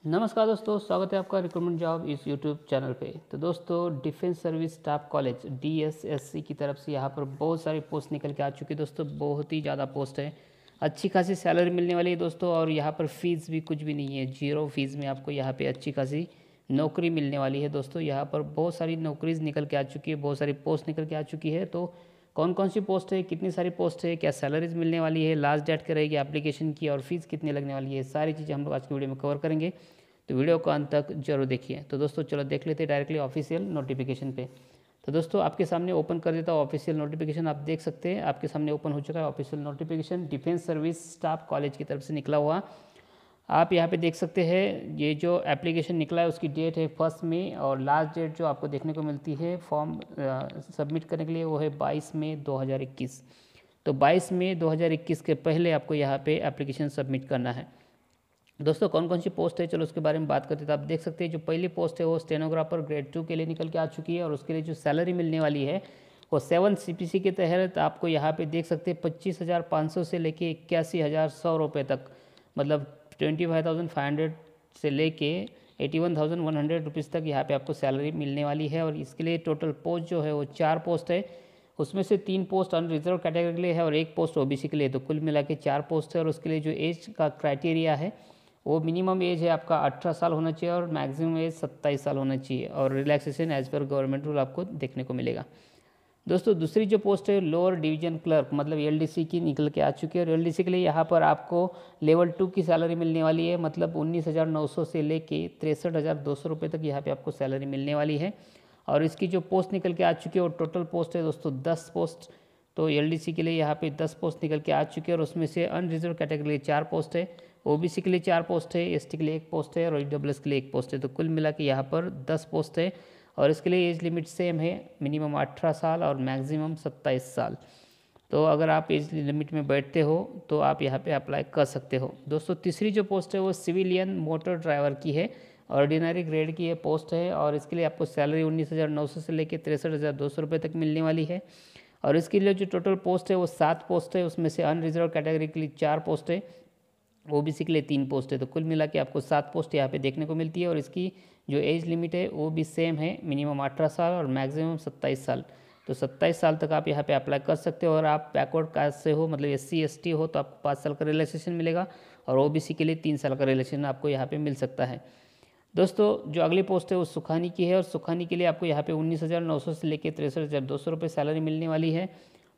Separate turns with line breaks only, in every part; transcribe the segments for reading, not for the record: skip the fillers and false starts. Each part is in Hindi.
नमस्कार दोस्तों, स्वागत है आपका रिक्रूटमेंट जॉब इस यूट्यूब चैनल पे। तो दोस्तों, defence service staff college DSSC की तरफ से यहाँ पर बहुत सारी पोस्ट निकल के आ चुकी है दोस्तों। बहुत ही ज़्यादा पोस्ट है, अच्छी खासी सैलरी मिलने वाली है दोस्तों। और यहाँ पर फीस भी कुछ भी नहीं है, जीरो फीस में आपको यहाँ पे अच्छी खासी नौकरी मिलने वाली है दोस्तों। यहाँ पर बहुत सारी नौकरीज निकल के आ चुकी है, बहुत सारी पोस्ट निकल के आ चुकी है। तो कौन कौन सी पोस्ट है, कितनी सारी पोस्ट है, क्या सैलरीज मिलने वाली है, लास्ट डेट क्या रहेगी एप्लीकेशन की, और फीस कितनी लगने वाली है, सारी चीज़ें हम लोग आज की वीडियो में कवर करेंगे। तो वीडियो को अंत तक जरूर देखिए। तो दोस्तों चलो देख लेते हैं डायरेक्टली ऑफिशियल नोटिफिकेशन पे। तो दोस्तों आपके सामने ओपन कर देता हूँ ऑफिशियल नोटिफिकेशन। आप देख सकते हैं आपके सामने ओपन हो चुका है official notification, defence service staff college की तरफ से निकला हुआ। आप यहाँ पे देख सकते हैं ये जो एप्लीकेशन निकला है उसकी डेट है 1 मई, और लास्ट डेट जो आपको देखने को मिलती है फॉर्म सबमिट करने के लिए वो है 22 मई 2021। तो 22 मई 2021 के पहले आपको यहाँ पे एप्लीकेशन सबमिट करना है। दोस्तों कौन कौन सी पोस्ट है चलो उसके बारे में बात करते हैं। तो आप देख सकते हैं जो पहली पोस्ट है वो स्टेनोग्राफर ग्रेड 2 के लिए निकल के आ चुकी है, और उसके लिए जो सैलरी मिलने वाली है वो 7 CPC के तहत आपको यहाँ पे देख सकते हैं 25,500 से लेके 81,100 रुपये तक, मतलब 25,500 से लेके 81,100 रुपीज़ तक यहाँ पे आपको सैलरी मिलने वाली है। और इसके लिए टोटल पोस्ट जो है वो 4 पोस्ट है, उसमें से 3 पोस्ट अनरिजर्व कैटेगरी के लिए है और 1 पोस्ट OBC के लिए। तो कुल मिला के 4 पोस्ट है। और उसके लिए जो एज का क्राइटेरिया है वो मिनिमम एज है आपका 18 साल होना चाहिए और मैक्सिमम एज 27 साल होना चाहिए, और रिलैक्सेशन एज पर गवर्नमेंट रूल आपको देखने को मिलेगा। दोस्तों दूसरी जो पोस्ट है लोअर डिवीजन क्लर्क मतलब LDC की निकल के आ चुकी है, और LDC के लिए यहाँ पर आपको लेवल 2 की सैलरी मिलने वाली है, मतलब 19,900 से लेके 63,200 रुपये तक यहाँ पे आपको सैलरी मिलने वाली है। और इसकी जो पोस्ट निकल के आ चुकी है और टोटल पोस्ट है दोस्तों 10 पोस्ट। तो LDC के लिए यहाँ पे 10 पोस्ट निकल के आ चुके हैं, और उसमें से अनरिजर्व कैटेगरी के लिए 4 पोस्ट है, OBC के लिए 4 पोस्ट है, ST के लिए 1 पोस्ट है, और EWS के लिए 1 पोस्ट है। तो कुल मिला के यहाँ पर 10 पोस्ट है। और इसके लिए एज लिमिट सेम है, मिनिमम 18 साल और मैक्सिमम 27 साल। तो अगर आप एज लिमिट में बैठते हो तो आप यहाँ पे अप्लाई कर सकते हो। दोस्तों तीसरी जो पोस्ट है वो सिविलियन मोटर ड्राइवर की है, ऑर्डिनरी ग्रेड की ये पोस्ट है, और इसके लिए आपको सैलरी 19,900 से लेकर 63,200 रुपये तक मिलने वाली है। और इसके लिए जो टोटल पोस्ट है वो 7 पोस्ट है, उसमें से अनरिजर्व कैटेगरी के लिए 4 पोस्ट है, OBC के लिए 3 पोस्ट है। तो कुल मिला के आपको 7 पोस्ट यहाँ पे देखने को मिलती है। और इसकी जो एज लिमिट है वो भी सेम है, मिनिमम 18 साल और मैक्सिमम 27 साल। तो 27 साल तक आप यहाँ पे अप्लाई कर सकते हो। और आप बैकवर्ड कास्ट से हो मतलब SC ST हो तो आपको 5 साल का रिलैक्सेशन मिलेगा, और OBC के लिए 3 साल का रिलैक्सेशन आपको यहाँ पे मिल सकता है। दोस्तों जो अगली पोस्ट है वो सुखानी की है, और सुखानी के लिए आपको यहाँ पे 19,900 से लेकर 63,200 रुपये सैलरी मिलने वाली है।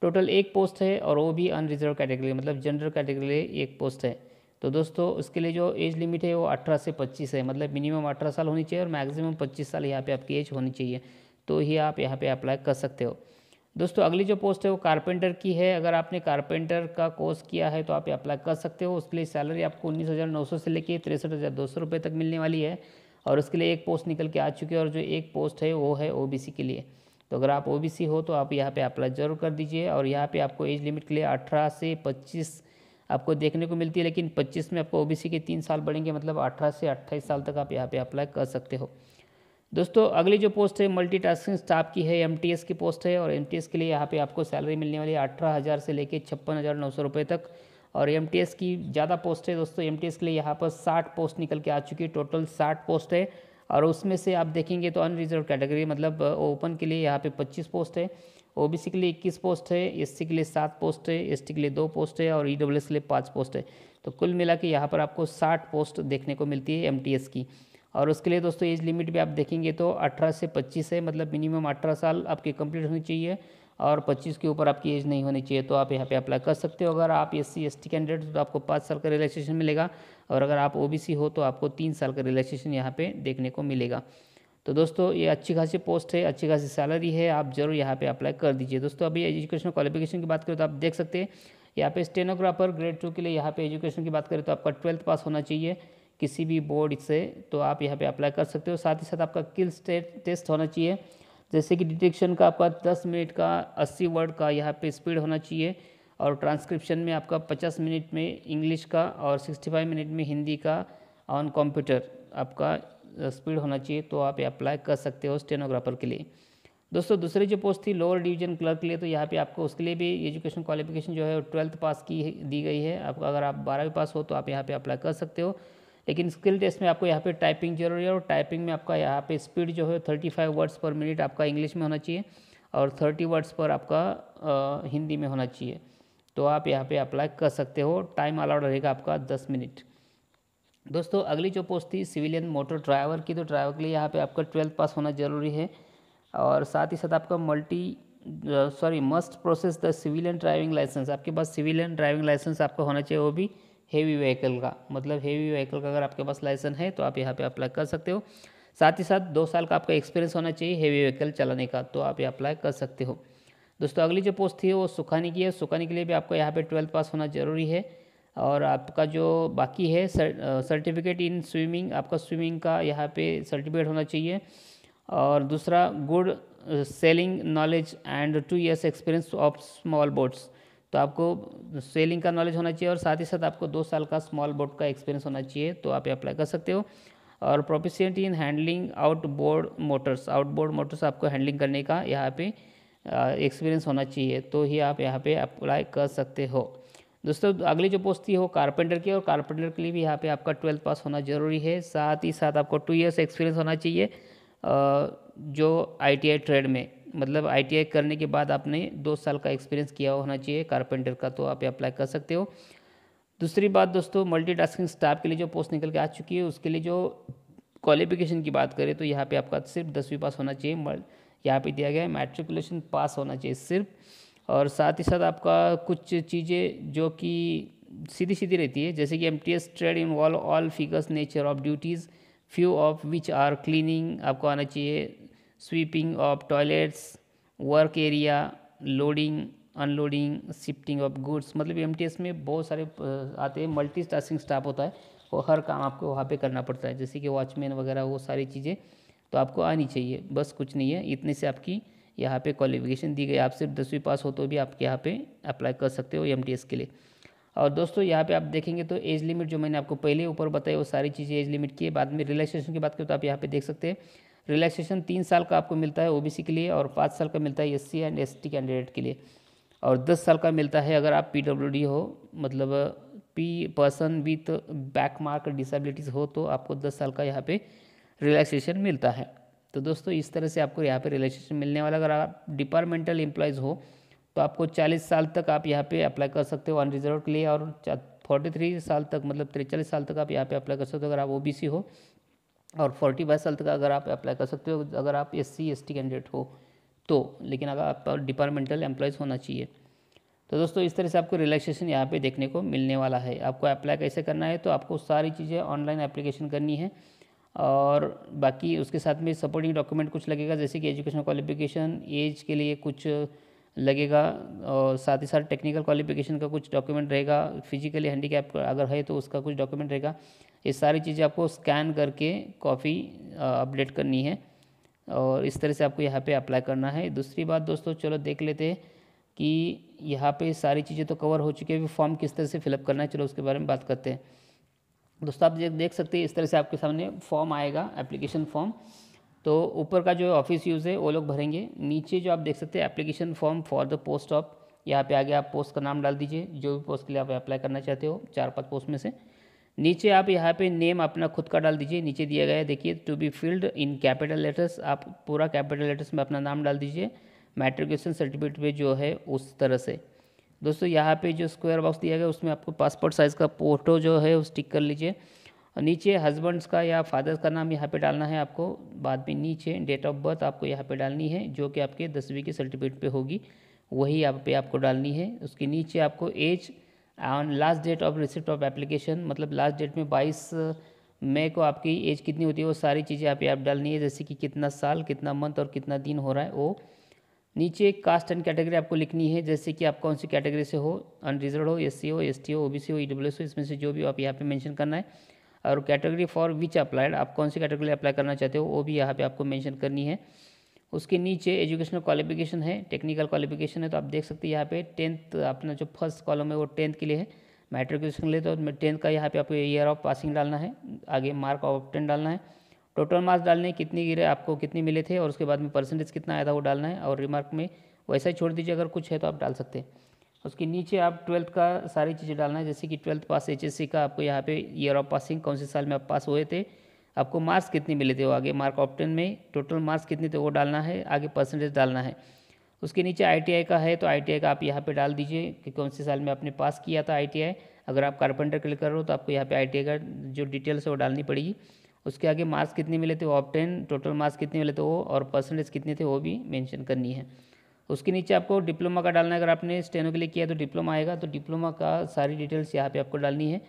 टोटल 1 पोस्ट है, और वो भी अनरिजर्व कैटेगरी मतलब जनरल कैटेगरी के लिए 1 पोस्ट है। तो दोस्तों उसके लिए जो एज लिमिट है वो 18 से 25 है, मतलब मिनिमम 18 साल होनी चाहिए और मैक्सिमम 25 साल यहाँ पे आपकी एज होनी चाहिए, तो ही आप यहाँ पे अप्लाई कर सकते हो। दोस्तों अगली जो पोस्ट है वो कारपेंटर की है। अगर आपने कारपेंटर का कोर्स किया है तो आप अप्लाई कर सकते हो। उसके लिए सैलरी आपको 19,900 से लेकर 63,200 रुपये तक मिलने वाली है, और उसके लिए 1 पोस्ट निकल के आ चुकी है, और जो 1 पोस्ट है वो है OBC के लिए। तो अगर आप OBC हो तो आप यहाँ पे अप्लाई ज़रूर कर दीजिए। और यहाँ पे आपको एज लिमिट के लिए 18 से 25 आपको देखने को मिलती है, लेकिन 25 में आपको OBC के 3 साल बढ़ेंगे, मतलब 18 से 28 साल तक आप यहाँ पे अप्लाई कर सकते हो। दोस्तों अगली जो पोस्ट है मल्टीटास्किंग स्टाफ की है, MTS की पोस्ट है, और MTS के लिए यहाँ पे आपको सैलरी मिलने वाली है 18,000 से लेकर 56,900 रुपये तक। और MTS की ज़्यादा पोस्ट है दोस्तों, MTS के लिए यहाँ पर 60 पोस्ट निकल के आ चुकी है, टोटल 60 पोस्ट है। और उसमें से आप देखेंगे तो अनरिजर्व कैटेगरी मतलब ओपन के लिए यहाँ पे 25 पोस्ट है, OBC के लिए 21 पोस्ट है, SC के लिए 7 पोस्ट है, ST के लिए 2 पोस्ट है, और EWS के लिए 5 पोस्ट है। तो कुल मिला के यहाँ पर आपको 60 पोस्ट देखने को मिलती है MTS की। और उसके लिए दोस्तों एज लिमिट भी आप देखेंगे तो 18 से 25 है, मतलब मिनिमम 18 साल आपकी कंप्लीट होनी चाहिए और 25 के ऊपर आपकी एज नहीं होनी चाहिए, तो आप यहाँ पे अप्लाई कर सकते हो। अगर आप SC ST कैंडिडेट हो तो आपको 5 साल का रिलैक्सेशन मिलेगा, और अगर आप OBC हो तो आपको 3 साल का रिलैक्सेशन यहाँ पे देखने को मिलेगा। तो दोस्तों ये अच्छी खासी पोस्ट है, अच्छी खासी सैलरी है, आप जरूर यहाँ पे अप्लाई कर दीजिए। दोस्तों अभी एजुकेशन क्वालिफिकेशन की बात करें तो आप देख सकते हैं यहाँ पे स्टेनोग्राफर ग्रेड 2 के लिए यहाँ पे एजुकेशन की बात करें तो आपका 12th पास होना चाहिए किसी भी बोर्ड से, तो आप यहाँ पे अप्लाई कर सकते हो। साथ ही साथ आपका स्किल्स टेस्ट होना चाहिए, जैसे कि डिटेक्शन का आपका 10 मिनट का 80 वर्ड का यहाँ पे स्पीड होना चाहिए, और ट्रांसक्रिप्शन में आपका 50 मिनट में इंग्लिश का और 65 मिनट में हिंदी का ऑन कंप्यूटर आपका स्पीड होना चाहिए, तो आप अप्लाई कर सकते हो स्टेनोग्राफर के लिए। दोस्तों दूसरी जो पोस्ट थी लोअर डिवीजन क्लर्क के लिए, तो यहाँ पे आपको उसके लिए भी एजुकेशन क्वालिफिकेशन जो है 12th पास की दी गई है। आपको अगर आप 12वीं पास हो तो आप यहाँ पे अप्लाई कर सकते हो। लेकिन स्किल टेस्ट में आपको यहाँ पे टाइपिंग जरूरी है, और टाइपिंग में आपका यहाँ पे स्पीड जो है 35 वर्ड्स पर मिनट आपका इंग्लिश में होना चाहिए और 30 वर्ड्स पर आपका हिंदी में होना चाहिए। तो आप यहाँ पे अप्लाई कर सकते हो। टाइम अलाउड रहेगा आपका 10 मिनट। दोस्तों अगली जो पोस्ट थी सिविलियन मोटर ड्राइवर की, तो ड्राइवर के लिए यहाँ पे आपका 12th पास होना जरूरी है, और साथ ही साथ आपका must process the civilian driving licence. आपके पास सिविलियन ड्राइविंग लाइसेंस आपका होना चाहिए, वो भी हेवी व्हीकल का, मतलब हेवी व्हीकल का अगर आपके पास लाइसेंस है तो आप यहाँ पे अप्लाई कर सकते हो। साथ ही साथ 2 साल का आपका एक्सपीरियंस होना चाहिए हेवी व्हीकल चलाने का, तो आप ये अप्लाई कर सकते हो। दोस्तों अगली जो पोस्ट थी वो सुखाने की है। सुखाने के लिए भी आपको यहाँ पे 12th पास होना जरूरी है, और आपका जो बाकी है सर्टिफिकेट इन स्विमिंग, आपका स्विमिंग का यहाँ पे सर्टिफिकेट होना चाहिए, और दूसरा good selling knowledge and 2 years experience of small boats. तो आपको सेलिंग का नॉलेज होना चाहिए और साथ ही साथ आपको 2 साल का स्मॉल बोट का एक्सपीरियंस होना चाहिए, तो आप अप्लाई कर सकते हो। और proficient in handling outboard Motors, outboard Motors आपको हैंडलिंग करने का यहाँ पे एक्सपीरियंस होना चाहिए, तो ही आप यहाँ पे अप्लाई कर सकते हो। दोस्तों अगली जो पोस्ट थी वो कारपेंटर की, और कारपेंटर के लिए भी यहाँ पे आपका 12th पास होना जरूरी है। साथ ही साथ आपको 2 years एक्सपीरियंस होना चाहिए जो ITI ट्रेड में, मतलब ITI करने के बाद आपने 2 साल का एक्सपीरियंस किया होना चाहिए कारपेंटर का, तो आप अप्लाई कर सकते हो। दूसरी बात दोस्तों, मल्टीटास्किंग स्टाफ के लिए जो पोस्ट निकल के आ चुकी है, उसके लिए जो क्वालिफिकेशन की बात करें तो यहाँ पे आपका सिर्फ 10वीं पास होना चाहिए। यहाँ पे दिया गया है मैट्रिकुलेशन पास होना चाहिए सिर्फ, और साथ ही साथ आपका कुछ चीज़ें जो कि सीधी सीधी रहती है, जैसे कि MTS trade involve all figures nature of duties few of which are cleaning आपको आना चाहिए, sweeping of toilets, work area, loading unloading, shifting of goods. मतलब MTS में बहुत सारे आते हैं, मल्टीटास्किंग स्टाफ होता है, वो हर काम आपको वहाँ पे करना पड़ता है, जैसे कि वॉचमैन वगैरह, वो सारी चीज़ें तो आपको आनी चाहिए, बस कुछ नहीं है, इतने से आपकी यहाँ पे क्वालिफिकेशन दी गई। आप सिर्फ 10वीं पास हो तो भी आपके यहाँ पे अप्लाई कर सकते हो MTS के लिए। और दोस्तों यहाँ पे आप देखेंगे तो एज लिमिट जो मैंने आपको पहले ऊपर बताई वो सारी चीज़ें एज लिमिट की है। बाद में रिलैक्सेशन की बात करें तो आप यहाँ पे देख सकते हैं, रिलैक्सेशन 3 साल का आपको मिलता है OBC के लिए, और 5 साल का मिलता है SC एंड ST कैंडिडेट के लिए, और 10 साल का मिलता है अगर आप PWD हो, मतलब person with back mark disabilities हो, तो आपको 10 साल का यहाँ पे रिलैक्सेशन मिलता है। तो दोस्तों इस तरह से आपको यहाँ पे रिलैक्सेशन मिलने वाला। अगर आप डिपार्टमेंटल एम्प्लॉयज़ हो तो आपको 40 साल तक आप यहाँ पे अप्लाई कर सकते हो अनरिजर्व के लिए, और 43 साल तक, मतलब 43 साल तक आप यहाँ पे अप्लाई कर सकते हो अगर आप OBC हो, और 45 साल तक अगर आप अप्लाई कर सकते हो अगर आप SC ST कैंडिडेट हो तो, लेकिन अगर आप डिपार्टमेंटल एम्प्लॉयज़ होना चाहिए। तो दोस्तों इस तरह से आपको रिलैक्सेशन यहाँ पे देखने को मिलने वाला है। आपको अप्लाई कैसे करना है, तो आपको सारी चीज़ें ऑनलाइन एप्लीकेशन करनी है, और बाकी उसके साथ में सपोर्टिंग डॉक्यूमेंट कुछ लगेगा, जैसे कि एजुकेशन क्वालिफिकेशन, एज के लिए कुछ लगेगा, और साथ ही साथ टेक्निकल क्वालिफिकेशन का कुछ डॉक्यूमेंट रहेगा, फिजिकली हैंडीकैप अगर है तो उसका कुछ डॉक्यूमेंट रहेगा। ये सारी चीज़ें आपको स्कैन करके कॉपी अपडेट करनी है, और इस तरह से आपको यहाँ पे अप्लाई करना है। दूसरी बात दोस्तों, चलो देख लेते हैं कि यहाँ पे सारी चीज़ें तो कवर हो चुकी है, फॉर्म किस तरह से फिलअप करना है, चलो उसके बारे में बात करते हैं। दोस्तों आप देख सकते हैं इस तरह से आपके सामने फॉर्म आएगा, एप्लीकेशन फॉर्म। तो ऊपर का जो ऑफिस यूज़ है वो लोग भरेंगे। नीचे जो आप देख सकते हैं application form for the post of, यहाँ पे आगे आप पोस्ट का नाम डाल दीजिए, जो भी पोस्ट के लिए आप अप्लाई करना चाहते हो, 4-5 पोस्ट में से। नीचे आप यहाँ पे नेम अपना खुद का डाल दीजिए, नीचे दिया गया है देखिए, to be filled in capital letters, आप पूरा कैपिटल लेटर्स में अपना नाम डाल दीजिए, मैट्रिकुलेशन सर्टिफिकेट पे जो है उस तरह से। दोस्तों यहाँ पे जो स्क्वायर बॉक्स दिया गया उसमें आपको पासपोर्ट साइज़ का फ़ोटो जो है वो स्टिक कर लीजिए, और नीचे हस्बैंड्स का या फादर्स का नाम यहाँ पे डालना है आपको। बाद में नीचे डेट ऑफ बर्थ आपको यहाँ पे डालनी है, जो कि आपके 10वीं के सर्टिफिकेट पे होगी, वही यहाँ पे आपको डालनी है। उसके नीचे आपको age on last date of receipt of application, मतलब लास्ट डेट में 22 मई को आपकी एज कितनी होती है वो सारी चीज़ें आप डालनी है, जैसे कि कितना साल, कितना मंथ और कितना दिन हो रहा है वो। नीचे कास्ट एंड कैटेगरी आपको लिखनी है, जैसे कि आप कौन सी कैटेगरी से हो, अनरिजर्व हो, SC हो, ST हो, OBC हो, EWS हो, इसमें से जो भी आप यहाँ पे मेंशन करना है। और कैटेगरी फॉर विच अप्लाइड, आप कौन सी कैटेगरी अप्लाई करना चाहते हो वो भी यहाँ पे आपको मेंशन करनी है। उसके नीचे एजुकेशनल क्वालिफिकेशन है, टेक्निकल क्वालिफिकेशन है, तो आप देख सकते हैं यहाँ पे 10th अपना जो फर्स्ट कॉलम है वो 10th के लिए है, मैट्रिकुलेशन के लिए तो 10th का यहाँ पे आपको ईयर ऑफ पासिंग डालना है, आगे मार्क ऑफ 10 डालना है, टोटल मार्क्स डालने कितनी गिरे आपको कितने मिले थे, और उसके बाद में परसेंटेज कितना आया था वो डालना है, और रिमार्क में वैसा ही छोड़ दीजिए, अगर कुछ है तो आप डाल सकते हैं। उसके नीचे आप 12th का सारी चीज़ें डालना है, जैसे कि 12th पास HSC का आपको यहाँ पे ईयर ऑफ पासिंग, कौन से साल में आप पास हुए थे, आपको मार्क्स कितने मिले थे, वो आगे मार्क ऑप्टेन में टोटल मार्क्स कितने थे वो डालना है, आगे परसेंटेज डालना है। उसके नीचे ITI का है तो ITI का आप यहाँ पे डाल दीजिए कि कौन से साल में आपने पास किया था ITI। अगर आप कारपेंटर क्लिक कर रहे हो तो आपको यहाँ पे ITI का जो डिटेल्स है वो डालनी पड़ेगी। उसके आगे मार्क्स कितने मिले थे वो ऑप्टेन, टोटल मार्क्स कितने मिले थे वो, और परसेंटेज कितने थे वो भी मेंशन करनी है। उसके नीचे आपको डिप्लोमा का डालना है, अगर आपने स्टेनो के लिए किया तो डिप्लोमा आएगा, तो डिप्लोमा का सारी डिटेल्स यहाँ पे आपको डालनी है।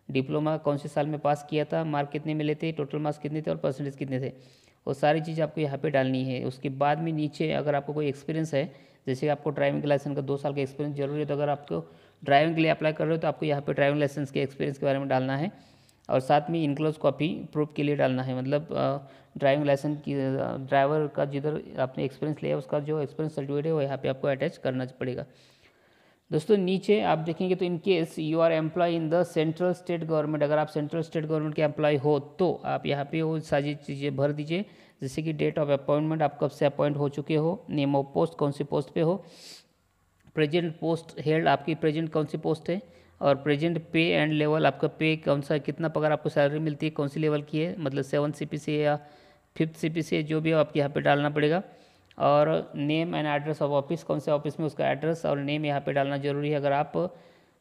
डिप्लोमा कौन से साल में पास किया था, मार्क कितने मिले थे, टोटल मार्क्स कितने थे और परसेंटेज कितने थे, वो सारी चीज़ आपको यहाँ पे डालनी है। उसके बाद में नीचे अगर आपको कोई एक्सपीरियंस है, जैसे आपको ड्राइविंग लाइसेंस का 2 साल का एक्सपीरियंस जरूरी है, तो अगर आपको ड्राइविंग के लिए अप्लाई कर रहे हो तो आपको यहाँ पे ड्राइविंग लाइसेंस के एक्सपीरियंस के बारे में डालना है, और साथ में इनक्लोज कॉपी प्रूफ के लिए डालना है, मतलब ड्राइविंग लाइसेंस की ड्राइवर का जिधर आपने एक्सपीरियंस लिया उसका जो एक्सपीरियंस सर्टिफिकेट है वो यहाँ पे आपको अटैच करना पड़ेगा। दोस्तों नीचे आप देखेंगे तो in case you are employ in the central state government, अगर आप सेंट्रल स्टेट गवर्नमेंट के एम्प्लॉय हो तो आप यहाँ पे वो सारी चीज़ें भर दीजिए, जैसे कि डेट ऑफ अपॉइंटमेंट, आप कब से अपॉइंट हो चुके हो, नेम ऑफ पोस्ट कौन सी पोस्ट पे हो, प्रेजेंट पोस्ट हेल्ड आपकी प्रेजेंट कौन सी पोस्ट है, और प्रेजेंट पे एंड लेवल आपका पे कौन सा, कितना पगार आपको सैलरी मिलती है, कौन सी लेवल की है, मतलब 7 CPC या 5th CPC जो भी हो आपको यहाँ पे डालना पड़ेगा। और name and address of office, कौन से ऑफिस में उसका एड्रेस और नेम यहाँ पे डालना जरूरी है, अगर आप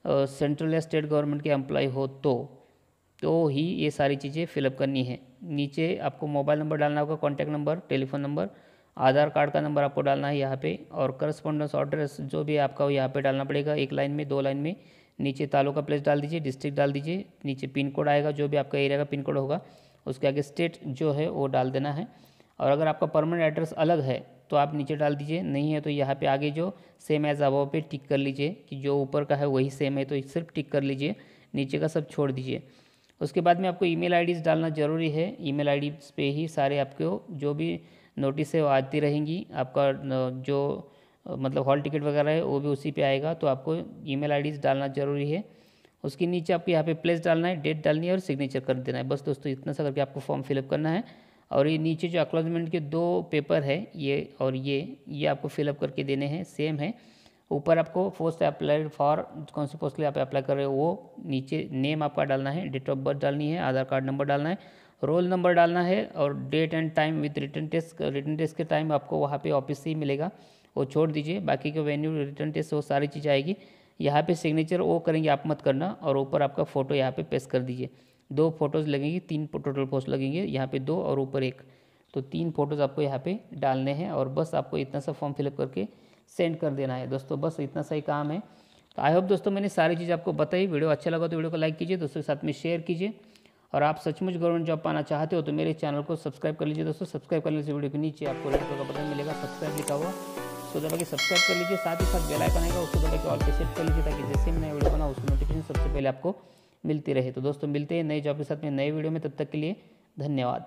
सेंट्रल या स्टेट गवर्नमेंट के एम्प्लॉय हो तो ही ये सारी चीज़ें फिलअप करनी है। नीचे आपको मोबाइल नंबर डालना होगा, कॉन्टैक्ट नंबर, टेलीफोन नंबर, आधार कार्ड का नंबर आपको डालना है यहाँ पे, और करस्पॉन्डेंस एड्रेस जो भी आपका हो यहाँ पे डालना पड़ेगा, 1 लाइन में 2 लाइन में। नीचे तालुका प्लेस डाल दीजिए, डिस्ट्रिक्ट डाल दीजिए, नीचे पिन कोड आएगा जो भी आपका एरिया का पिन कोड होगा, उसके आगे स्टेट जो है वो डाल देना है। और अगर आपका परमानेंट एड्रेस अलग है तो आप नीचे डाल दीजिए, नहीं है तो यहाँ पे आगे जो सेम एज अबव पे टिक कर लीजिए कि जो ऊपर का है वही सेम है, तो सिर्फ टिक कर लीजिए, नीचे का सब छोड़ दीजिए। उसके बाद में आपको ईमेल आईडीज़ डालना ज़रूरी है, ईमेल आईडी पे ही सारे आपको जो भी नोटिस है वो आती रहेंगी, आपका जो मतलब हॉल टिकट वगैरह है वो भी उसी पे आएगा, तो आपको ईमेल आईडीज़ डालना ज़रूरी है। उसके नीचे आपको यहाँ पे प्लेस डालना है, डेट डालनी है और सिग्नेचर कर देना है। बस दोस्तों इतना सा करके आपको फॉर्म फिलअप करना है। और ये नीचे जो एक्नॉलेजमेंट के 2 पेपर है ये और ये आपको फिलअप करके देने हैं, सेम है। ऊपर आपको पोस्ट अप्लाइड फॉर, कौन सी पोस्ट के लिए आप अप्लाई कर रहे हो वो, नीचे नेम आपका डालना है, डेट ऑफ बर्थ डालनी है, आधार कार्ड नंबर डालना है, रोल नंबर डालना है, और date and time with written test के टाइम आपको वहाँ पे ऑफिस से ही मिलेगा, वो छोड़ दीजिए। बाकी के वेन्यू रिटन टेस्ट वो सारी चीज़ आएगी। यहाँ पे सिग्नेचर वो करेंगे आप मत करना, और ऊपर आपका फ़ोटो यहाँ पे पेस्ट कर दीजिए। 2 फोटोज़ लगेंगी, 3 टोटल पोस्ट लगेंगे, यहाँ पे 2 और ऊपर 1, तो 3 फोटोज़ आपको यहाँ पे डालने हैं। और बस आपको इतना सा फॉर्म फिलअप करके सेंड कर देना है दोस्तों, बस इतना सा ही काम है। तो आई होप दोस्तों मैंने सारी चीज़ आपको बताई। वीडियो अच्छा लगा तो वीडियो को लाइक कीजिए, दोस्तों के साथ में शेयर कीजिए, और आप सचमुच गवर्नमेंट जॉब पाना चाहते हो तो मेरे चैनल को सब्सक्राइब कर लीजिए दोस्तों। सब्सक्राइब कर लीजिए, वीडियो के नीचे आपको रेड कलर का बटन मिलेगा सब्सक्राइब लिखा हुआ, उसको दबा के सब्सक्राइब कर लीजिए। साथ ही साथ बेल आइकन आएगा, उसको दबा के ऑल पे सेट कर लीजिए, ताकि जैसे मैं वीडियो बनाऊँ उसकी नोटिफिकेशन सबसे पहले आपको मिलती रहे। तो दोस्तों मिलते हैं नए जॉब के साथ में नए वीडियो में, तब तक के लिए धन्यवाद।